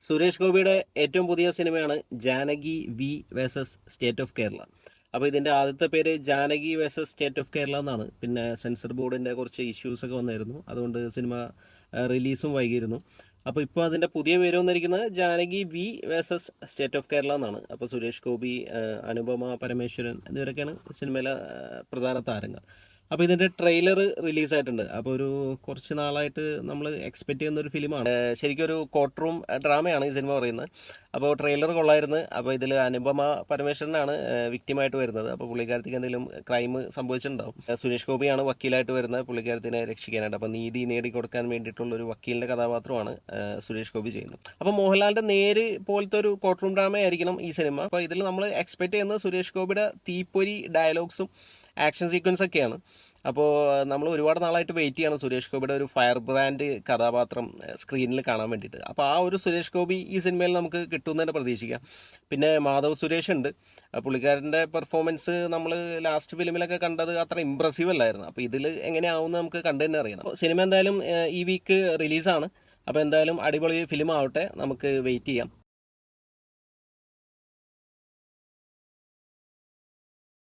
സുരേഷ് ഗോപിയുടെ ഏറ്റവും പുതിയ സിനിമയാണ് Janaki V versus state of Kerala. അപ്പോൾ ഇതിൻ്റെ ആദ്യത്തെ പേര് Janaki versus state of Kerala എന്നാണ്. പിന്നെ സെൻസർ ബോർഡിൻ്റെ കുറച്ച് ഇഷ്യൂസൊക്കെ വന്നായിരുന്നു, അതുകൊണ്ട് സിനിമ റിലീസും വൈകിയിരുന്നു. അപ്പോൾ ഇപ്പോൾ അതിൻ്റെ പുതിയ പേര് വന്നിരിക്കുന്നത് Janaki V versus state of Kerala എന്നാണ്. അപ്പോൾ സുരേഷ് ഗോപി, അനുപമ പരമേശ്വരൻ എന്നിവരൊക്കെയാണ് സിനിമയിലെ പ്രധാന താരങ്ങൾ. അപ്പോൾ ഇതിൻ്റെ ട്രെയിലർ റിലീസായിട്ടുണ്ട്. അപ്പോൾ ഒരു കുറച്ച് നാളായിട്ട് നമ്മൾ എക്സ്പെക്റ്റ് ചെയ്യുന്ന ഒരു ഫിലിമാണ്. ശരിക്കും ഒരു കോർട്ട് റൂം ഡ്രാമയാണ് ഈ സിനിമ പറയുന്നത്. അപ്പോൾ ട്രെയിലർ കൊള്ളായിരുന്നു. അപ്പോൾ ഇതിൽ അനുപമ പരമേശ്വരനാണ് വിക്റ്റിമായിട്ട് വരുന്നത്. അപ്പോൾ പുള്ളിക്കാരത്തേക്ക് എന്തെങ്കിലും ക്രൈം സംഭവിച്ചിട്ടുണ്ടാവും. സുരേഷ് ഗോപിയാണ് വക്കീലായിട്ട് വരുന്നത് പുള്ളിക്കാരത്തിനെ രക്ഷിക്കാനായിട്ട്. അപ്പോൾ നീതി നേടിക്കൊടുക്കാൻ വേണ്ടിയിട്ടുള്ള ഒരു വക്കീലിൻ്റെ കഥാപാത്രമാണ് സുരേഷ് ഗോപി ചെയ്യുന്നത്. അപ്പോൾ മോഹൻലാലിൻ്റെ നേര് പോലത്തെ ഒരു കോർട്ട് റൂം ഡ്രാമ ആയിരിക്കണം ഈ സിനിമ. അപ്പോൾ ഇതിൽ നമ്മൾ എക്സ്പെക്റ്റ് ചെയ്യുന്നത് സുരേഷ് ഗോപിയുടെ തീപ്പൊരി ഡയലോഗ്സും ആക്ഷൻ സീക്വൻസ് ഒക്കെയാണ്. അപ്പോൾ നമ്മൾ ഒരുപാട് നാളായിട്ട് വെയിറ്റ് ചെയ്യണം സുരേഷ് ഗോപിയുടെ ഒരു ഫയർ ബ്രാൻഡ് കഥാപാത്രം സ്ക്രീനിൽ കാണാൻ വേണ്ടിയിട്ട്. അപ്പോൾ ആ ഒരു സുരേഷ് ഗോപി ഈ സിനിമയിൽ നമുക്ക് കിട്ടുമെന്ന് തന്നെ പ്രതീക്ഷിക്കാം. പിന്നെ മാധവ് സുരേഷ് ഉണ്ട്. പുള്ളിക്കാരൻ്റെ പെർഫോമൻസ് നമ്മൾ ലാസ്റ്റ് ഫിലിമിലൊക്കെ കണ്ടത് അത്ര ഇമ്പ്രസീവ് അല്ലായിരുന്നു. അപ്പോൾ ഇതിൽ എങ്ങനെയാവുമെന്ന് നമുക്ക് കണ്ടു തന്നെ അറിയണം. അപ്പോൾ സിനിമ എന്തായാലും ഈ വീക്ക് റിലീസാണ്. അപ്പോൾ എന്തായാലും അടിപൊളി ഫിലിം ആവട്ടെ, നമുക്ക് വെയിറ്റ് ചെയ്യാം.